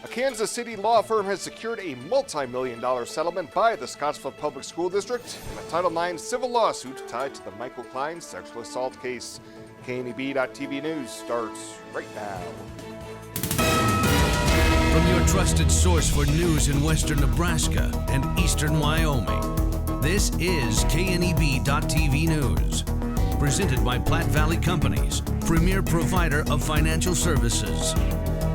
A Kansas City law firm has secured a multi-million-dollar settlement by the Scottsbluff Public School District in a Title IX civil lawsuit tied to the Michael Klein sexual assault case. KNEB.TV News starts right now. From your trusted source for news in western Nebraska and eastern Wyoming, this is KNEB.TV News. Presented by Platte Valley Companies, premier provider of financial services.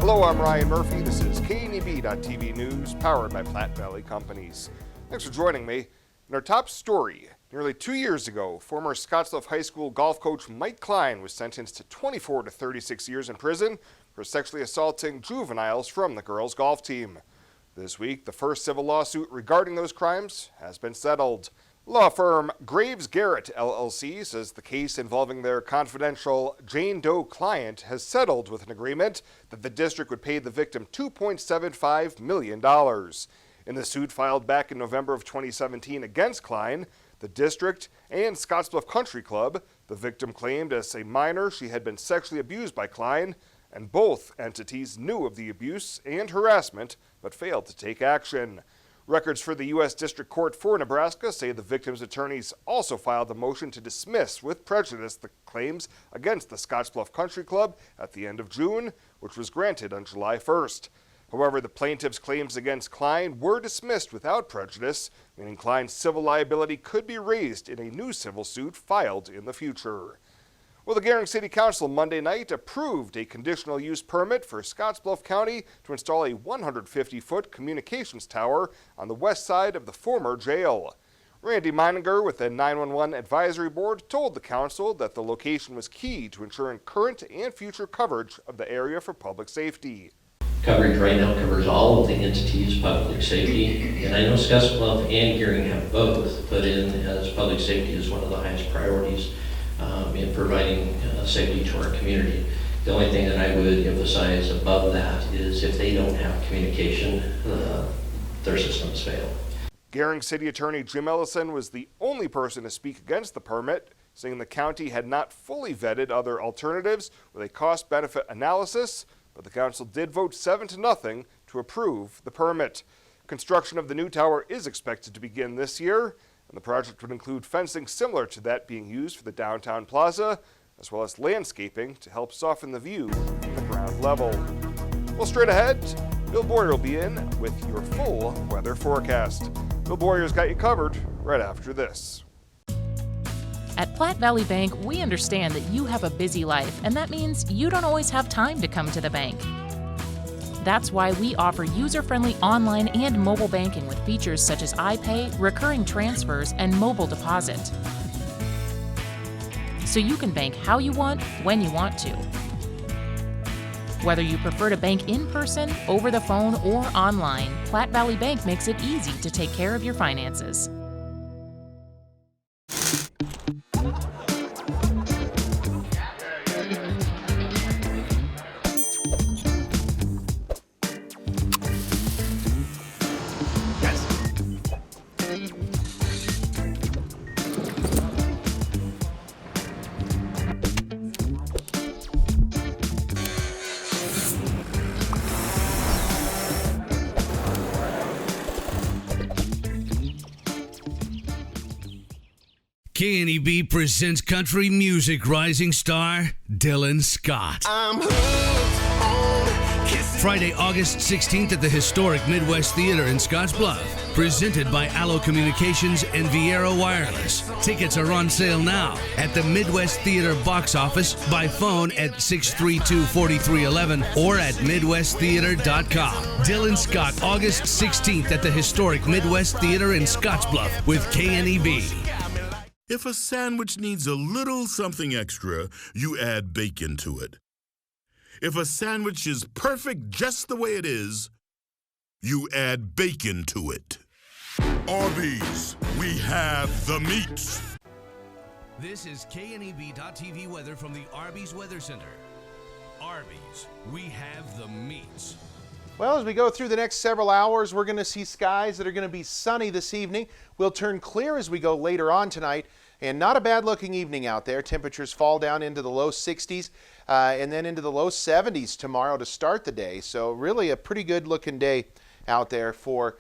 Hello, I'm Ryan Murphy. This is KNEB.TV News, powered by Platte Valley Companies. Thanks for joining me. In our top story, nearly 2 years ago, former Scottsbluff High School golf coach Mike Klein was sentenced to 24 to 36 years in prison for sexually assaulting juveniles from the girls' golf team. This week, the first civil lawsuit regarding those crimes has been settled. Law firm Graves Garrett LLC says the case involving their confidential Jane Doe client has settled with an agreement that the district would pay the victim $2.75 million. In the suit filed back in November of 2017 against Klein, the district and Scottsbluff Country Club, the victim claimed as a minor she had been sexually abused by Klein, and both entities knew of the abuse and harassment but failed to take action. Records for the U.S. District Court for Nebraska say the victim's attorneys also filed a motion to dismiss with prejudice the claims against the Scottsbluff Country Club at the end of June, which was granted on July 1st. However, the plaintiff's claims against Klein were dismissed without prejudice, meaning Klein's civil liability could be raised in a new civil suit filed in the future. Well, the Gering City Council Monday night approved a conditional use permit for Scottsbluff County to install a 150-foot communications tower on the west side of the former jail. Randy Meininger with the 911 Advisory Board told the council that the location was key to ensuring current and future coverage of the area for public safety. Coverage right now covers all of the entities, public safety, and I know Scottsbluff and Gering have both put in as public safety is one of the highest priorities in providing safety to our community. The only thing that I would emphasize above that is if they don't have communication, their systems fail. Gering City Attorney Jim Ellison was the only person to speak against the permit, saying the county had not fully vetted other alternatives with a cost-benefit analysis, but the council did vote 7-0 to approve the permit. Construction of the new tower is expected to begin this year, and the project would include fencing similar to that being used for the downtown plaza, as well as landscaping to help soften the view from the ground level. Well, straight ahead, Bill Boyer will be in with your full weather forecast. Bill Boyer's got you covered right after this. At Platte Valley Bank, we understand that you have a busy life, and that means you don't always have time to come to the bank. That's why we offer user-friendly online and mobile banking with features such as iPay, recurring transfers, and mobile deposit. So you can bank how you want, when you want to. Whether you prefer to bank in person, over the phone, or online, Platte Valley Bank makes it easy to take care of your finances. KNEB presents country music rising star Dylan Scott. Friday, August 16th at the historic Midwest Theater in Scottsbluff. Presented by Allo Communications and Viera Wireless. Tickets are on sale now at the Midwest Theater box office, by phone at 632-4311 or at midwesttheater.com. Dylan Scott, August 16th at the historic Midwest Theater in Scottsbluff with KNEB. If a sandwich needs a little something extra, you add bacon to it. If a sandwich is perfect just the way it is, you add bacon to it. Arby's, we have the meats. This is KNEB.TV weather from the Arby's Weather Center. Arby's, we have the meats. Well, as we go through the next several hours, we're going to see skies that are going to be sunny this evening. We'll turn clear as we go later on tonight. And not a bad looking evening out there. Temperatures fall down into the low 60s and then into the low 70s tomorrow to start the day. So really a pretty good looking day out there for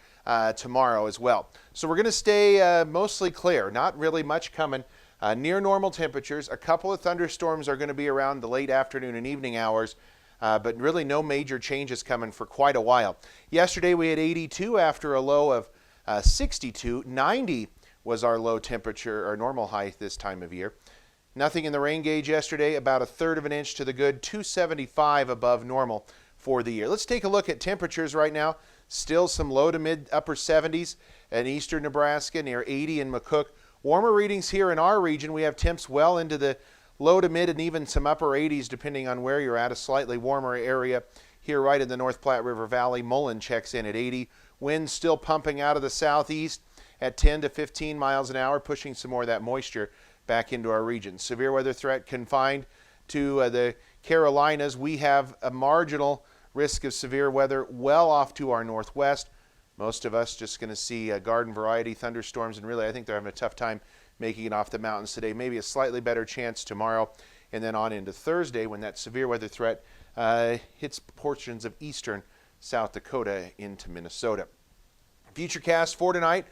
tomorrow as well. So we're going to stay mostly clear. Not really much coming. Near normal temperatures. A couple of thunderstorms are going to be around the late afternoon and evening hours. But really no major changes coming for quite a while. Yesterday we had 82 after a low of 62. 90 was our low temperature, or normal high this time of year. Nothing in the rain gauge yesterday, about 1/3 of an inch to the good, 275 above normal for the year. Let's take a look at temperatures right now. Still some low to mid upper 70s in eastern Nebraska, near 80 in McCook. Warmer readings here in our region. We have temps well into the low to mid and even some upper 80s depending on where you're at. A slightly warmer area here right in the North Platte River Valley. Mullen checks in at 80. Winds still pumping out of the southeast at 10 to 15 miles an hour, pushing some more of that moisture back into our region. Severe weather threat confined to the Carolinas. We have a marginal risk of severe weather well off to our northwest. Most of us just going to see garden variety thunderstorms, and really I think they're having a tough time making it off the mountains today. Maybe a slightly better chance tomorrow and then on into Thursday when that severe weather threat hits portions of eastern South Dakota into Minnesota. Futurecast for tonight,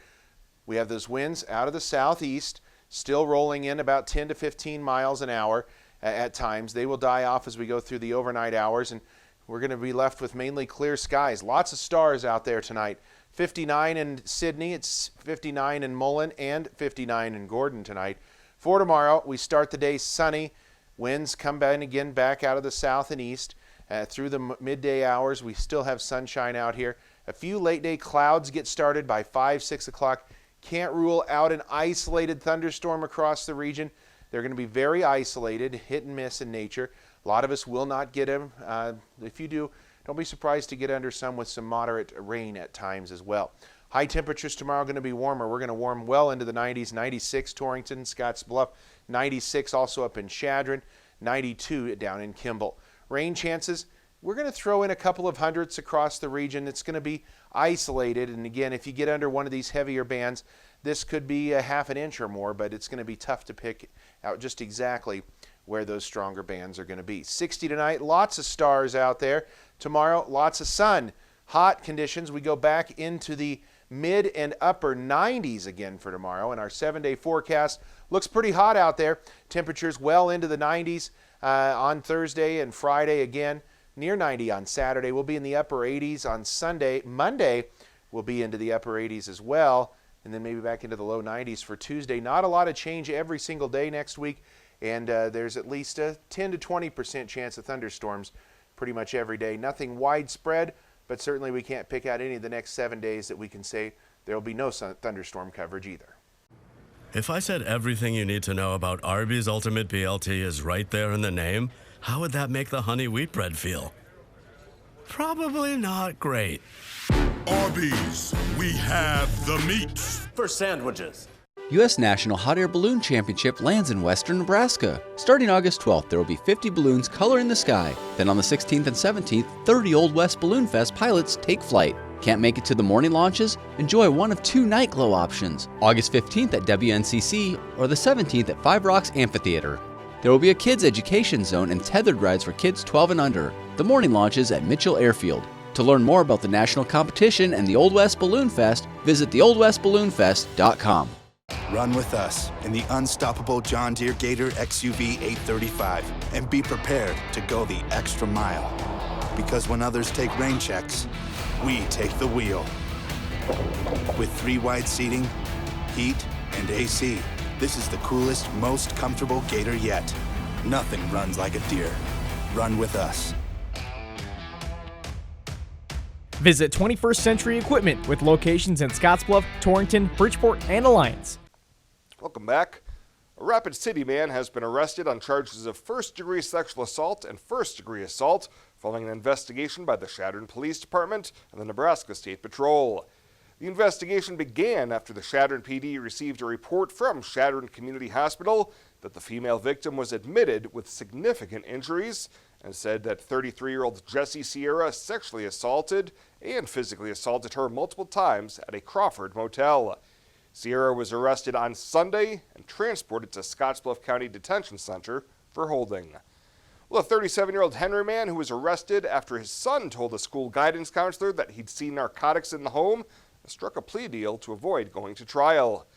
we have those winds out of the southeast, still rolling in about 10 to 15 miles an hour at times. They will die off as we go through the overnight hours, and we're going to be left with mainly clear skies. Lots of stars out there tonight. 59 in Sydney, it's 59 in Mullen, and 59 in Gordon tonight. For tomorrow, we start the day sunny. Winds come back out of the south and east. Through the midday hours, we still have sunshine out here. A few late day clouds get started by 5, 6 o'clock. Can't rule out an isolated thunderstorm across the region. They're going to be very isolated, hit and miss in nature. A lot of us will not get them. If you do, don't be surprised to get under some with some moderate rain at times as well. High temperatures tomorrow are going to be warmer. We're going to warm well into the 90s. 96 Torrington, Scotts Bluff, 96 also up in Chadron, 92 down in Kimball. Rain chances, we're going to throw in a couple of hundredths across the region. It's going to be isolated, and again, if you get under one of these heavier bands, this could be a half an inch or more, but it's going to be tough to pick out just exactly where those stronger bands are going to be. 60 tonight, lots of stars out there. Tomorrow, lots of sun. Hot conditions. We go back into the mid and upper 90s again for tomorrow, and our 7-day forecast looks pretty hot out there. Temperatures well into the 90s on Thursday and Friday again. Near 90 on Saturday. We'll be in the upper 80s on Sunday. Monday, we'll be into the upper 80s as well, and then maybe back into the low 90s for Tuesday. Not a lot of change every single day next week, and there's at least a 10 to 20% chance of thunderstorms pretty much every day. Nothing widespread, but certainly we can't pick out any of the next 7 days that we can say there will be no thunderstorm coverage either. If I said everything you need to know about Arby's Ultimate BLT is right there in the name, how would that make the honey wheat bread feel? Probably not great. Arby's, we have the meats. For sandwiches. U.S. National Hot Air Balloon Championship lands in western Nebraska. Starting August 12th, there will be 50 balloons coloring the sky. Then on the 16th and 17th, 30 Old West Balloon Fest pilots take flight. Can't make it to the morning launches? Enjoy one of 2 night glow options. August 15th at WNCC or the 17th at Five Rocks Amphitheater. There will be a kids' education zone and tethered rides for kids 12 and under. The morning launches at Mitchell Airfield. To learn more about the national competition and the Old West Balloon Fest, visit theoldwestballoonfest.com. Run with us in the unstoppable John Deere Gator XUV 835 and be prepared to go the extra mile. Because when others take rain checks, we take the wheel. With 3 wide seating, heat, and AC, this is the coolest, most comfortable Gator yet. Nothing runs like a Deere. Run with us. Visit 21st Century Equipment with locations in Scottsbluff, Torrington, Bridgeport, and Alliance. Welcome back. A Rapid City man has been arrested on charges of first-degree sexual assault and first-degree assault following an investigation by the Chadron Police Department and the Nebraska State Patrol. The investigation began after the Chadron PD received a report from Chadron Community Hospital that the female victim was admitted with significant injuries and said that 33-year-old Jessie Sierra sexually assaulted and physically assaulted her multiple times at a Crawford motel. Sierra was arrested on Sunday and transported to Scottsbluff County Detention Center for holding. Well, a 37-year-old Henry man who was arrested after his son told a school guidance counselor that he'd seen narcotics in the home struck a plea deal to avoid going to trial.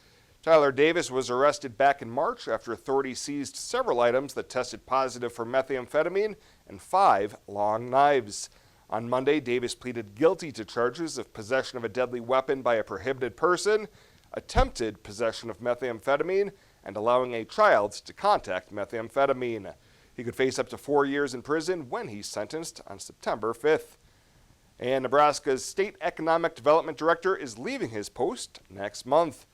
Tyler Davis was arrested back in March after authorities seized several items that tested positive for methamphetamine and 5 long knives. On Monday, Davis pleaded guilty to charges of possession of a deadly weapon by a prohibited person, attempted possession of methamphetamine, and allowing a child to contact methamphetamine. He could face up to 4 years in prison when he's sentenced on September 5th. And Nebraska's State Economic Development Director is leaving his post next month.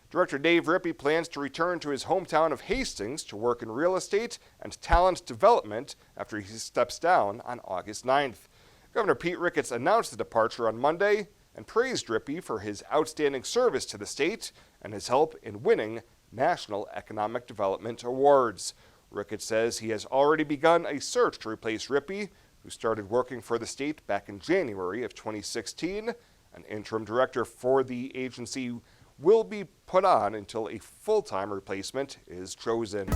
Director Dave Rippey plans to return to his hometown of Hastings to work in real estate and talent development after he steps down on August 9th. Governor Pete Ricketts announced the departure on Monday and praised Rippey for his outstanding service to the state and his help in winning national economic development awards. Ricketts says he has already begun a search to replace Rippey, who started working for the state back in January of 2016. An interim director for the agency will be put on until a full-time replacement is chosen.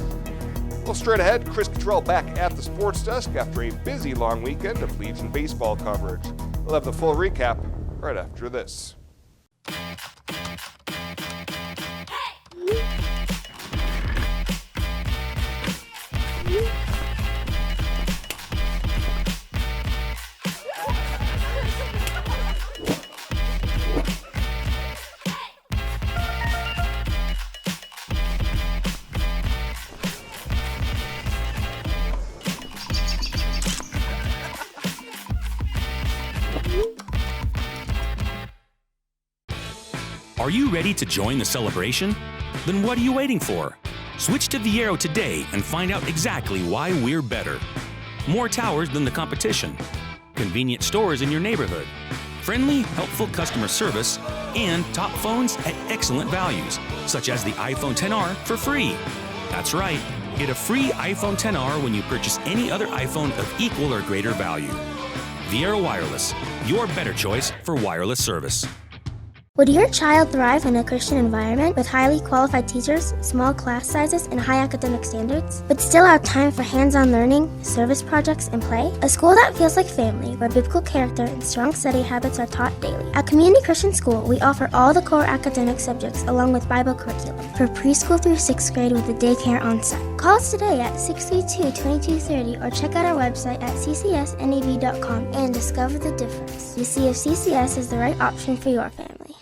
Well, straight ahead, Chris Cottrell back at the sports desk after a busy long weekend of Legion baseball coverage. We'll have the full recap right after this. Are you ready to join the celebration? Then what are you waiting for? Switch to Viero today and find out exactly why we're better. More towers than the competition, convenient stores in your neighborhood, friendly, helpful customer service, and top phones at excellent values, such as the iPhone XR for free. That's right, get a free iPhone XR when you purchase any other iPhone of equal or greater value. Viero Wireless, your better choice for wireless service. Would your child thrive in a Christian environment with highly qualified teachers, small class sizes, and high academic standards, but still have time for hands-on learning, service projects, and play? A school that feels like family, where biblical character and strong study habits are taught daily. At Community Christian School, we offer all the core academic subjects along with Bible curriculum for preschool through 6th grade with a daycare on site. Call us today at 632-2230 or check out our website at ccsnev.com and discover the difference. You see if CCS is the right option for your family.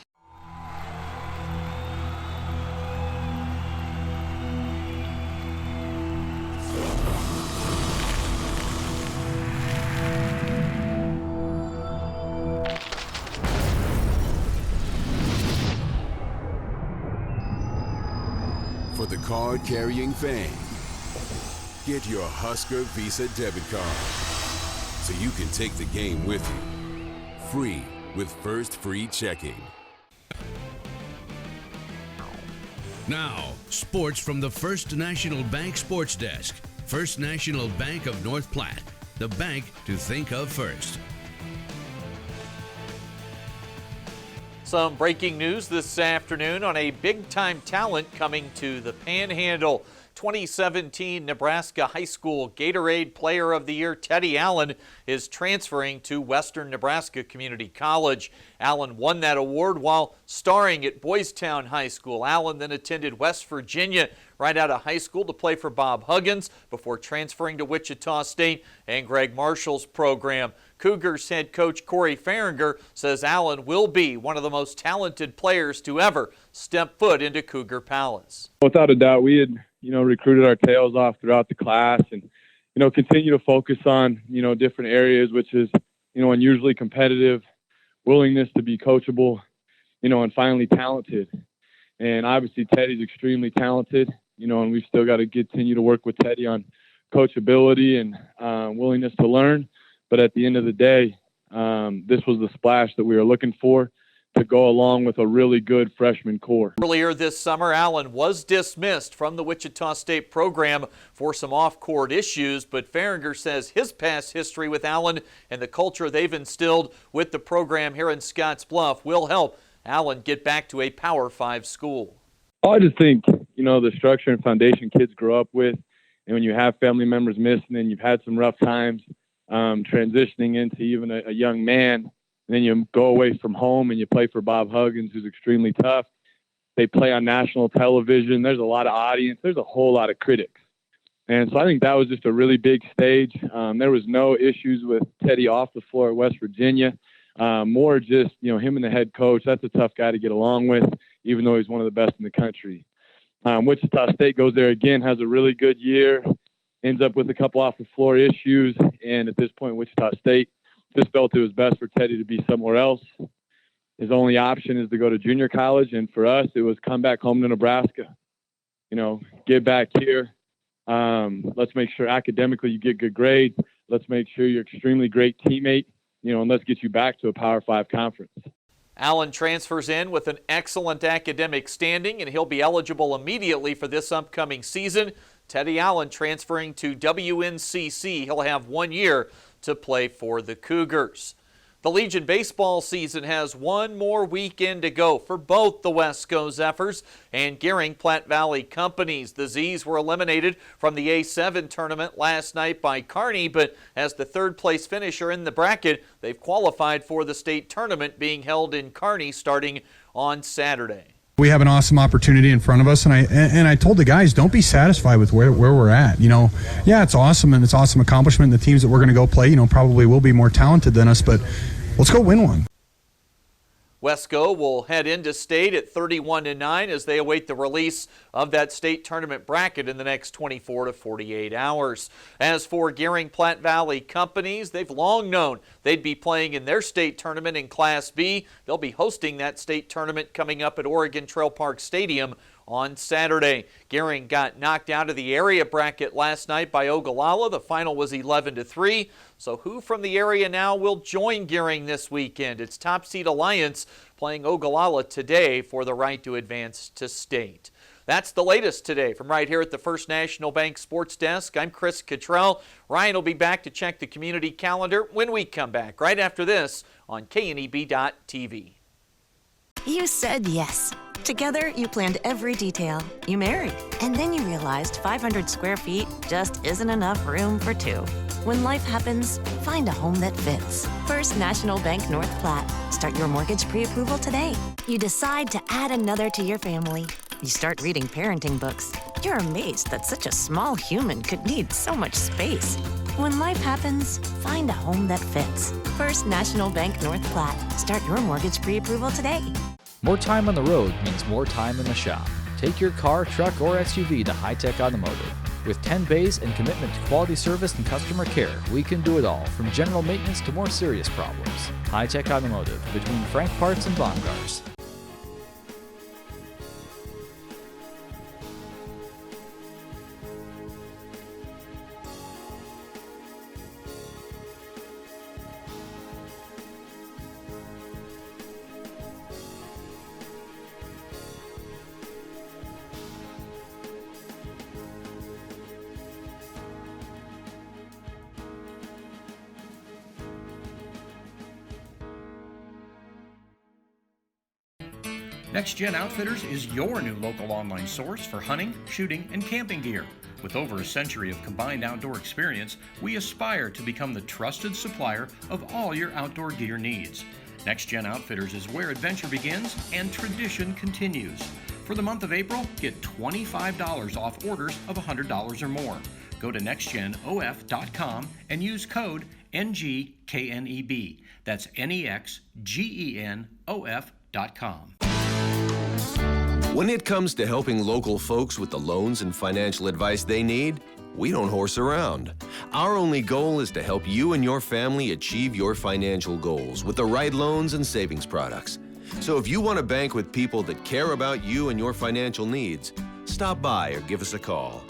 For the card-carrying fan, get your Husker Visa debit card so you can take the game with you. Free with First Free Checking. Now, sports from the First National Bank Sports Desk. First National Bank of North Platte, the bank to think of first. Some breaking news this afternoon on a big-time talent coming to the Panhandle. 2017 Nebraska High School Gatorade Player of the Year Teddy Allen is transferring to Western Nebraska Community College. Allen won that award while starring at Boys Town High School. Allen then attended West Virginia right out of high school to play for Bob Huggins before transferring to Wichita State and Greg Marshall's program. Cougars head coach Corey Farringer says Allen will be one of the most talented players to ever step foot into Cougar Palace. Without a doubt, we had, recruited our tails off throughout the class and, continue to focus on, different areas, which is, unusually competitive, willingness to be coachable, and finally talented. And obviously Teddy's extremely talented, and we've still got to continue to work with Teddy on coachability and willingness to learn. But at the end of the day, this was the splash that we were looking for to go along with a really good freshman core. Earlier this summer, Allen was dismissed from the Wichita State program for some off-court issues, but Farringer says his past history with Allen and the culture they've instilled with the program here in Scotts Bluff will help Allen get back to a Power 5 school. I just think, the structure and foundation kids grow up with, and when you have family members missing and you've had some rough times transitioning into even a young man, and then you go away from home and you play for Bob Huggins, who's extremely tough. They play on national television. There's a lot of audience. There's a whole lot of critics. And so I think that was just a really big stage. There was no issues with Teddy off the floor at West Virginia. More just, him and the head coach. That's a tough guy to get along with, even though he's one of the best in the country. Wichita State goes there again, has a really good year, ends up with a couple off the floor issues. And at this point, Wichita State just felt it was best for Teddy to be somewhere else. His only option is to go to junior college. And for us, it was come back home to Nebraska, get back here. Let's make sure academically you get good grades. Let's make sure you're an extremely great teammate, and let's get you back to a Power 5 conference. Allen transfers in with an excellent academic standing, and he'll be eligible immediately for this upcoming season. Teddy Allen transferring to WNCC. He'll have 1 year to play for the Cougars. The Legion baseball season has one more weekend to go for both the Wesco Zephyrs and Gering Platte Valley Companies. The Z's were eliminated from the A7 tournament last night by Kearney, but as the third-place finisher in the bracket, they've qualified for the state tournament being held in Kearney starting on Saturday. We have an awesome opportunity in front of us, and I told the guys, don't be satisfied with where we're at. Yeah, it's awesome, and it's awesome accomplishment. The teams that we're going to go play, probably will be more talented than us, but let's go win one. Wesco will head into state at 31-9 as they await the release of that state tournament bracket in the next 24 to 48 hours. As for Gering Platte Valley Companies, they've long known they'd be playing in their state tournament in Class B. They'll be hosting that state tournament coming up at Oregon Trail Park Stadium on Saturday. Gering got knocked out of the area bracket last night by Ogallala. The final was 11-3. So who from the area now will join Gering this weekend? It's Top Seed Alliance playing Ogallala today for the right to advance to state. That's the latest today from right here at the First National Bank Sports Desk. I'm Chris Cottrell. Ryan will be back to check the community calendar when we come back right after this on KNEB.TV. You said yes. Together, you planned every detail. You married. And then you realized 500 square feet just isn't enough room for two. When life happens, find a home that fits. First National Bank North Platte. Start your mortgage pre-approval today. You decide to add another to your family. You start reading parenting books. You're amazed that such a small human could need so much space. When life happens, find a home that fits. First National Bank North Platte. Start your mortgage pre-approval today. More time on the road means more time in the shop. Take your car, truck, or SUV to High Tech Automotive. With 10 bays and commitment to quality service and customer care, we can do it all, from general maintenance to more serious problems. High Tech Automotive, between Frank Parts and Baumgars. Next Gen Outfitters is your new local online source for hunting, shooting, and camping gear. With over a century of combined outdoor experience, we aspire to become the trusted supplier of all your outdoor gear needs. Next Gen Outfitters is where adventure begins and tradition continues. For the month of April, get $25 off orders of $100 or more. Go to nextgenof.com and use code NGKNEB. That's NEXGENOF.com. When it comes to helping local folks with the loans and financial advice they need, we don't horse around. Our only goal is to help you and your family achieve your financial goals with the right loans and savings products. So if you want to bank with people that care about you and your financial needs, stop by or give us a call.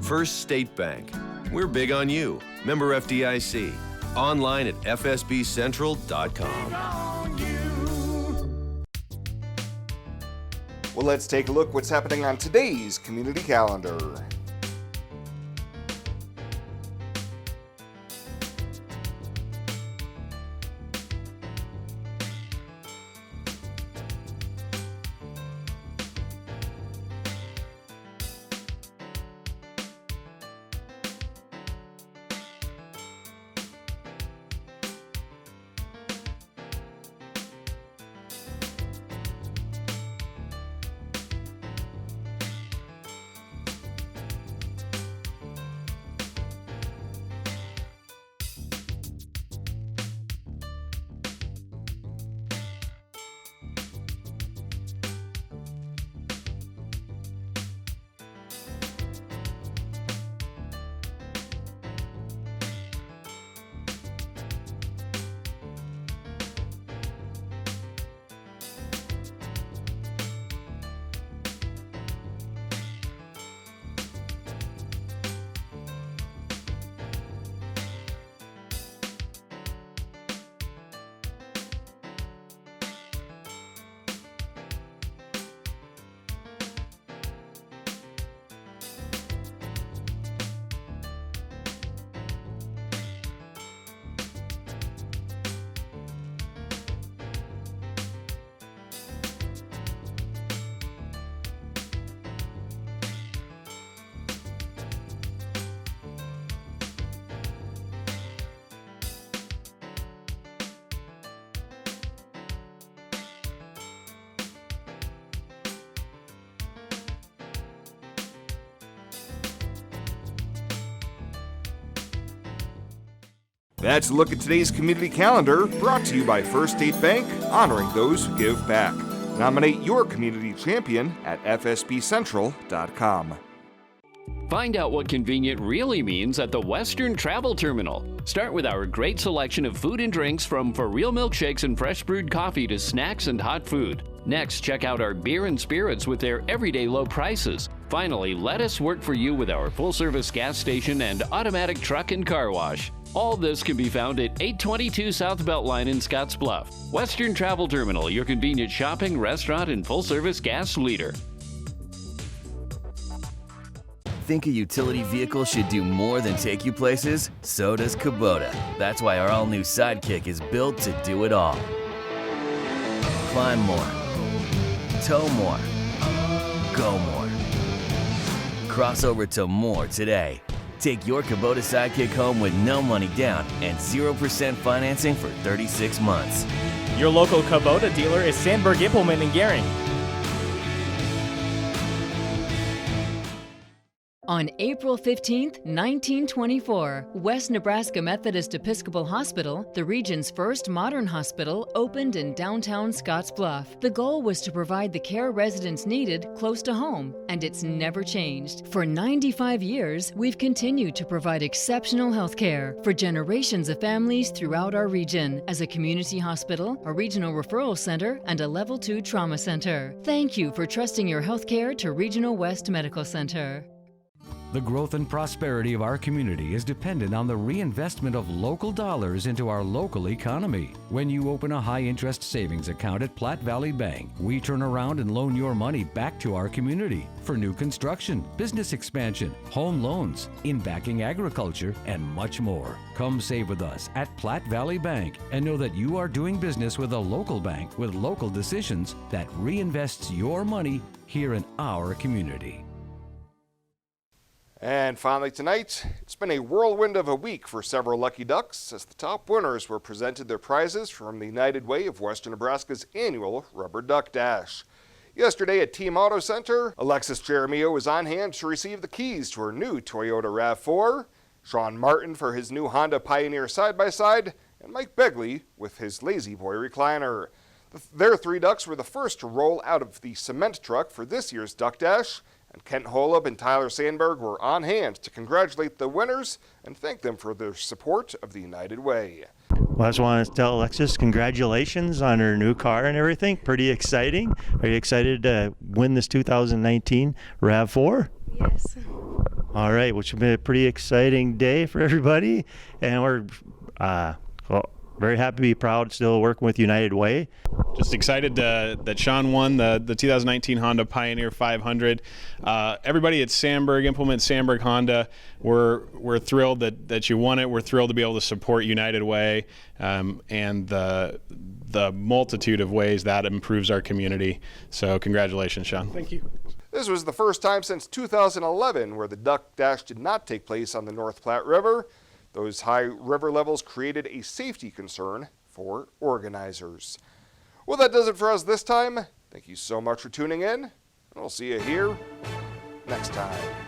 First State Bank. We're big on you. Member FDIC. Online at fsbcentral.com. Well, let's take a look what's happening on today's community calendar. That's a look at today's community calendar, brought to you by First State Bank, honoring those who give back. Nominate your community champion at fsbcentral.com. Find out what convenient really means at the Western Travel Terminal. Start with our great selection of food and drinks, from for real milkshakes and fresh brewed coffee to snacks and hot food. Next, check out our beer and spirits with their everyday low prices. Finally, let us work for you with our full-service gas station and automatic truck and car wash. All this can be found at 822 South Beltline in Scotts Bluff. Western Travel Terminal, your convenient shopping, restaurant, and full-service gas leader. Think a utility vehicle should do more than take you places? So does Kubota. That's why our all-new Sidekick is built to do it all. Climb more. Tow more. Go more. Cross over to more today. Take your Kubota Sidekick home with no money down and 0% financing for 36 months. Your local Kubota dealer is Sandberg Implement in Gering. On April 15, 1924, West Nebraska Methodist Episcopal Hospital, the region's first modern hospital, opened in downtown Scotts Bluff. The goal was to provide the care residents needed close to home, and it's never changed. For 95 years, we've continued to provide exceptional health care for generations of families throughout our region as a community hospital, a regional referral center, and a Level 2 trauma center. Thank you for trusting your health care to Regional West Medical Center. The growth and prosperity of our community is dependent on the reinvestment of local dollars into our local economy. When you open a high-interest savings account at Platte Valley Bank, we turn around and loan your money back to our community for new construction, business expansion, home loans, in backing agriculture, and much more. Come save with us at Platte Valley Bank and know that you are doing business with a local bank with local decisions that reinvests your money here in our community. And finally tonight, it's been a whirlwind of a week for several lucky ducks as the top winners were presented their prizes from the United Way of Western Nebraska's annual Rubber Duck Dash. Yesterday at Team Auto Center, Alexis Jeremio was on hand to receive the keys to her new Toyota RAV4, Sean Martin for his new Honda Pioneer side-by-side, and Mike Begley with his Lazy Boy recliner. Their three ducks were the first to roll out of the cement truck for this year's Duck Dash, and Kent Holub and Tyler Sandberg were on hand to congratulate the winners and thank them for their support of the United Way. Well, I just want to tell Alexis congratulations on her new car and everything. Pretty exciting. Are you excited to win this 2019 RAV4? Yes. All right, which will be a pretty exciting day for everybody. And we're very happy to be proud still working with United Way. Just excited that Sean won the 2019 Honda Pioneer 500. Everybody at Sandberg Implement, Sandberg Honda, we're thrilled that you won it. We're thrilled to be able to support United Way and the multitude of ways that improves our community. So congratulations, Sean. Thank you. This was the first time since 2011 where the Duck Dash did not take place on the North Platte River. Those high river levels created a safety concern for organizers. Well, that does it for us this time. Thank you so much for tuning in, and we'll see you here next time.